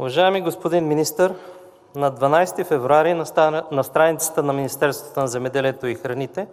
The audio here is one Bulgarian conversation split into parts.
Уважаеми господин министър, на 12 февруари на страницата на Министерството на земеделието и храните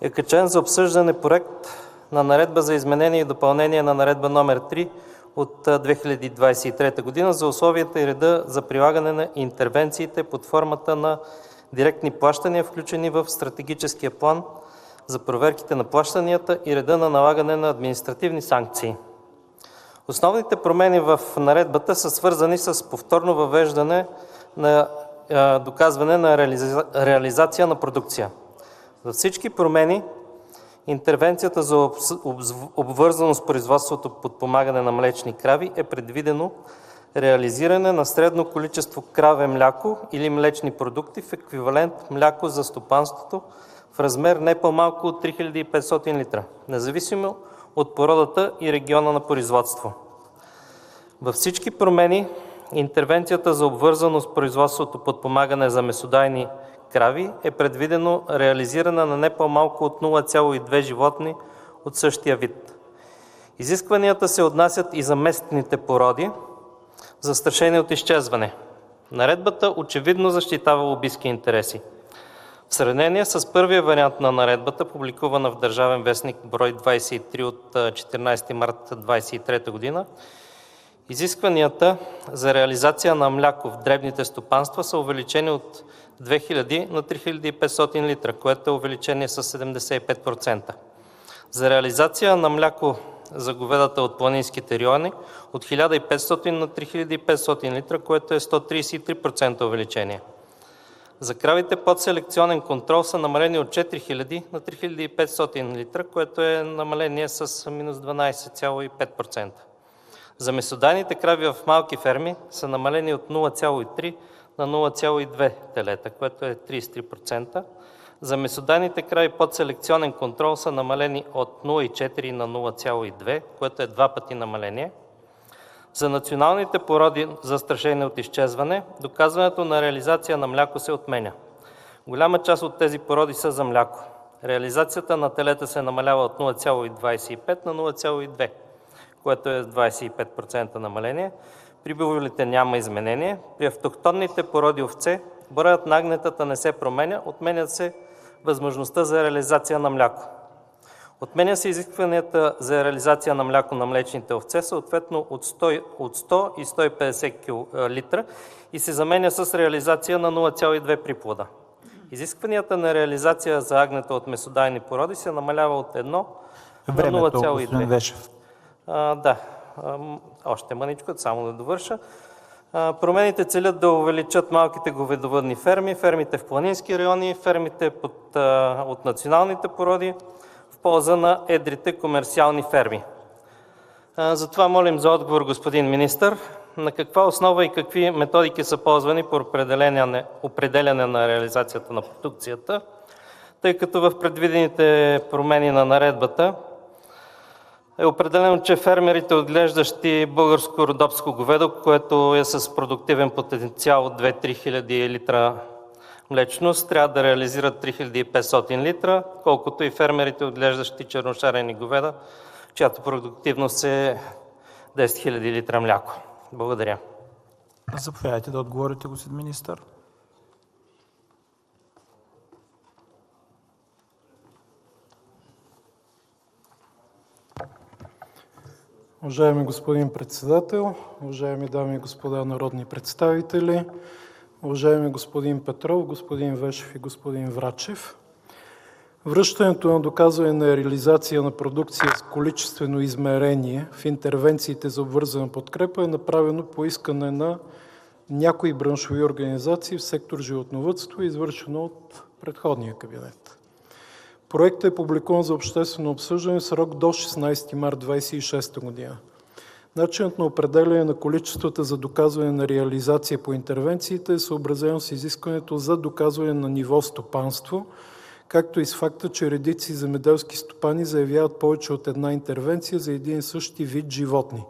е качен за обсъждане проект на Наредба за изменение и допълнение на Наредба номер 3 от 2023 година за условията и реда за прилагане на интервенциите под формата на директни плащания, включени в стратегическия план за проверките на плащанията и реда на налагане на административни санкции. Основните промени в наредбата са свързани с повторно въвеждане на доказване на реализация на продукция. За всички промени интервенцията за обвързано с производството подпомагане на млечни крави е предвидено реализиране на средно количество краве мляко или млечни продукти в еквивалент мляко за стопанството в размер не по-малко от 3500 литра, независимо от породата и региона на производство. Във всички промени интервенцията за обвързано с производството подпомагане за месодайни крави е предвидено реализирана на не по-малко от 0,2 животни от същия вид. Изискванията се отнасят и за местните породи, застрашени от изчезване. Наредбата очевидно защитава лобистки интереси. В сравнение с първия вариант на наредбата, публикувана в Държавен вестник брой 23 от 14 март 2023 година, изискванията за реализация на мляко в дребните стопанства са увеличени от 2000 на 3500 литра, което е увеличение с 75%. За реализация на мляко за говедата от планинските райони от 1500 на 3500 литра, което е 133% увеличение. За кравите под селекционен контрол са намалени от 4000 на 3500 литра, което е намаление с минус 12,5%. За месодайните крави в малки ферми са намалени от 0,3 на 0,2 телета, което е 33%. За месодайните крави под селекционен контрол са намалени от 0,4 на 0,2, което е 2 пъти намаление. За националните породи, застрашени от изчезване, доказването на реализация на мляко се отменя. Голяма част от тези породи са за мляко. Реализацията на телета се намалява от 0,25 на 0,2, което е 25% намаление. При биволите няма изменение. При автохтонните породи овце броят на агнетата не се променя, отменят се възможността за реализация на мляко. Отменя се изискванията за реализация на мляко на млечните овце, съответно от 100 и 150 литра и се заменя с реализация на 0,2 при плода. Изискванията на реализация за агнета от месодайни породи се намалява от 1 на 0,2. Още мъничко, само да довърша. Промените целят да увеличат малките говедовъдни ферми, фермите в планински райони, фермите от националните породи в полза на едрите комерциални ферми. Затова молим за отговор, господин министър, на каква основа и какви методики са ползвани по определяне на реализацията на продукцията, тъй като в предвидените промени на наредбата е определено, че фермерите, отглеждащи българско родопско говедо, което е с продуктивен потенциал от 2-3 хиляди литра млечност, трябва да реализират 3500 литра, колкото и фермерите, отглеждащи черношарени говеда, чиято продуктивност е 10 000 литра мляко. Благодаря. Заповядайте да отговорите, господин министър. Уважаеми господин председател, уважаеми дами и господа народни представители, уважаеми господин Петров, господин Вешев и господин Врачев, връщането на доказване на реализация на продукция с количествено измерение в интервенциите за обвързана подкрепа е направено по искане на някои браншови организации в сектор животновъдство, извършено от предходния кабинет. Проектът е публикуван за обществено обсъждане в срок до 16 март 2026 година. Начинът на определяне на количествата за доказване на реализация по интервенциите е съобразено с изискването за доказване на ниво стопанство, както и с факта, че редици земеделски стопани заявяват повече от една интервенция за един и същи вид животни.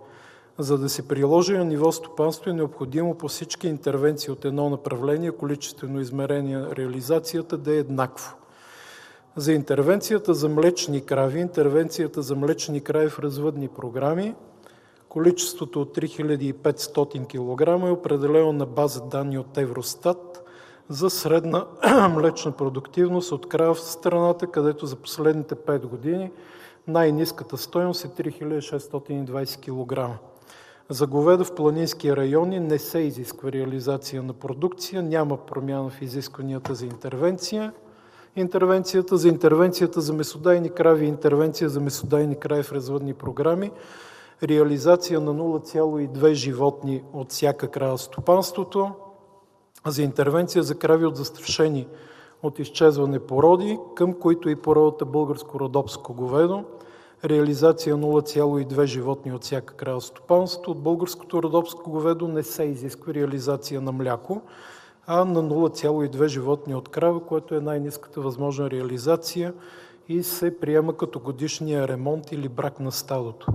За да се приложи на ниво стопанство е необходимо по всички интервенции от едно направление количествено измерение на реализацията да е еднакво. За интервенцията за млечни крави, интервенцията за млечни крави в развъдни програми, Количеството от 3500 кг е определено на база данни от Евростат за средна млечна продуктивност от крава в страната, където за последните 5 години най-ниската стойност е 3620 кг. За говеда в планински райони не се изисква реализация на продукция, няма промяна в изискванията за интервенция. Интервенцията за месодайни крави и интервенция за месодайни крави в развъдни програми, реализация на 0,2 животни от всяка крава в стопанството, за интервенция за крави от застрашени от изчезване породи, към които и породата българско родопско говедо, реализация 0,2 животни от всяка крава в стопанството. От българското родопско говедо не се изисква реализация на мляко, а на 0,2 животни от крава, което е най-ниската възможна реализация и се приема като годишния ремонт или брак на стадото.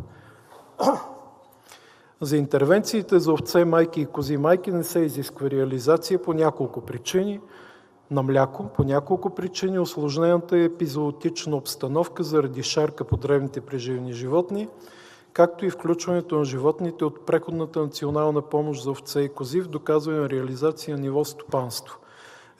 За интервенциите за овце майки и кози майки не се изисква реализация по няколко причини. На мляко по няколко причини. Усложнената е епизоотична обстановка заради шарка по дребните преживни животни, както и включването на животните от преходната национална помощ за овце и кози в доказване на реализация на ниво стопанство.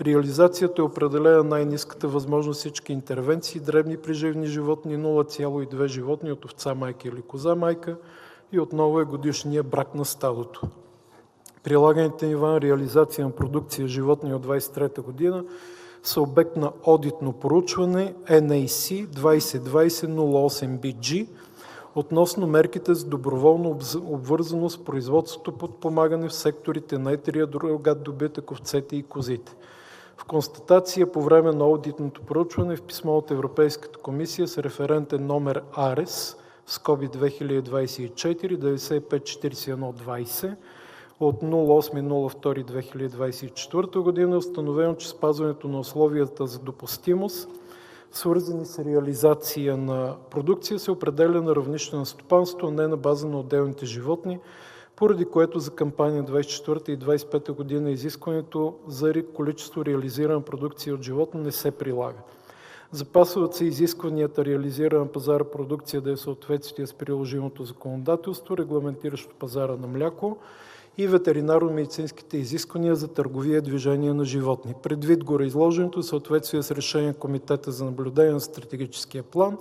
Реализацията е определена най-ниската възможност всички интервенции, дребни преживни животни, 0,2 животни от овца майка или коза майка и отново е годишния брак на стадото. Прилаганите нива на реализация на продукция животни от 2023 година са обект на одитно проучване NAC 2020-08BG относно мерките за доброволно обвързано с производството подпомагане в секторите на етрия, рогат добитък, овцете и козите. В констатация по време на одитното проучване в писмо от Европейската комисия с референтен номер АРЕС скоби 2024 954120 от 08.02.2024 година е установено, че спазването на условията за допустимост, свързани с реализация на продукция, се определя на равнище на стопанство, а не на база на отделните животни, поради което за кампания 24 и 25 година изискването за количество реализирана продукция от животно не се прилага. Запасват се изискванията реализирана пазара продукция да е в съответствие с приложимото законодателство, регламентиращо пазара на мляко и ветеринарно-медицинските изисквания за търговия и движение на животни. Предвид гореизложеното в съответствие с решение на Комитета за наблюдение на стратегическия план,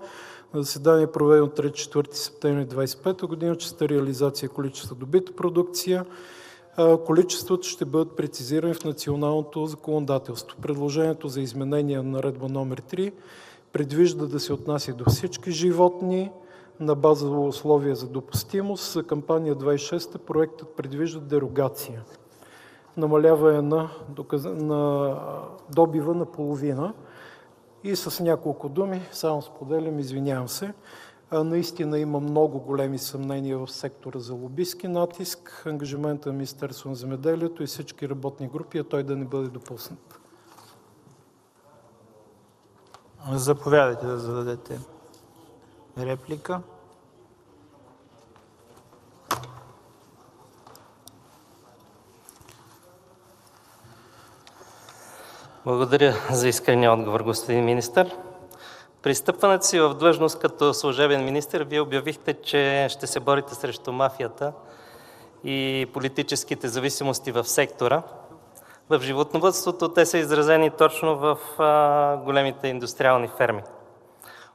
на заседание проведено 3-4 септември 2025 година, частта реализация количество добита продукция, количествата ще бъдат прецизирани в националното законодателство. Предложението за изменение на наредба номер 3 предвижда да се отнася до всички животни на базово условие за допустимост. За кампания 26 проектът предвижда дерогация. Намаляване на добива на половина. И с няколко думи, само споделям, извинявам се, наистина има много големи съмнения в сектора за лобистки натиск, ангажимента на Министерството на земеделието и всички работни групи, а той да не бъде допуснат. Заповядайте да зададете реплика. Благодаря за искрения отговор, господин министър. При встъпването си в длъжност като служебен министър, Вие обявихте, че ще се борите срещу мафията и политическите зависимости в сектора. В животновъдството те са изразени точно в големите индустриални ферми.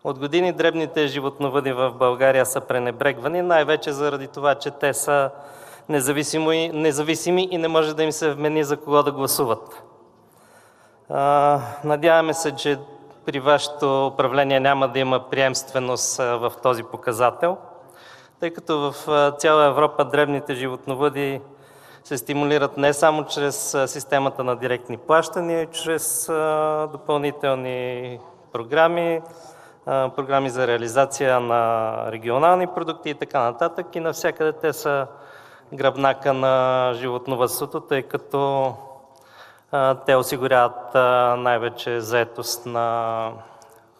От години дребните животновъди в България са пренебрегвани, най-вече заради това, че те са независими и не може да им се вмени за кого да гласуват. Надяваме се, че при вашето управление няма да има приемственост в този показател, тъй като в цяла Европа дребните животновъди се стимулират не само чрез системата на директни плащания, и чрез допълнителни програми, програми за реализация на регионални продукти и така нататък. И навсякъде те са гръбнака на животновъдството, тъй като те осигуряват най-вече заетост на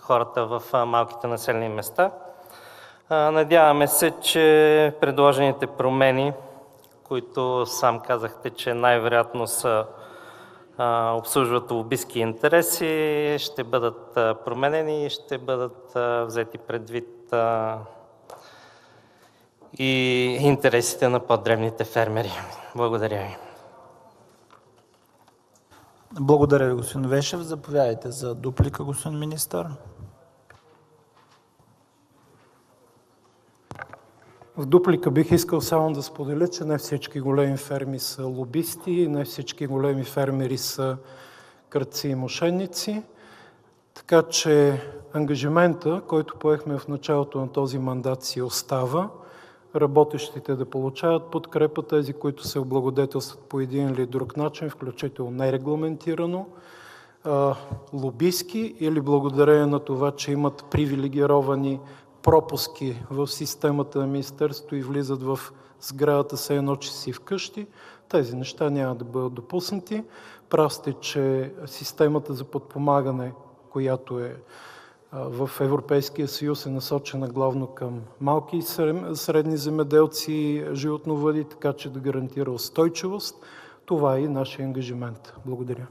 хората в малките населени места. Надяваме се, че предложените промени, които сам казахте, че най-вероятно обслужват лобистки интереси, ще бъдат променени и ще бъдат взети предвид и интересите на по-дребните фермери. Благодаря ви. Благодаря ви, господин Вешев. Заповядайте за дуплика, господин министър. В дуплика бих искал само да споделя, че не всички големи ферми са лобисти и не всички големи фермери са крадци и мошеници. Така че ангажимента, който поехме в началото на този мандат, си остава. Работещите да получават подкрепа, тези, които се облагодетелстват по един или друг начин, включително нерегламентирано, лобистки или благодарение на това, че имат привилегировани пропуски в системата на Министерството и влизат в сградата все едно, че си вкъщи. Тези неща няма да бъдат допуснати. Прав сте, че системата за подпомагане, която е в Европейския съюз, е насочена главно към малки и средни земеделци, животновъди, така че да гарантира устойчивост. Това е и нашия ангажимент. Благодаря.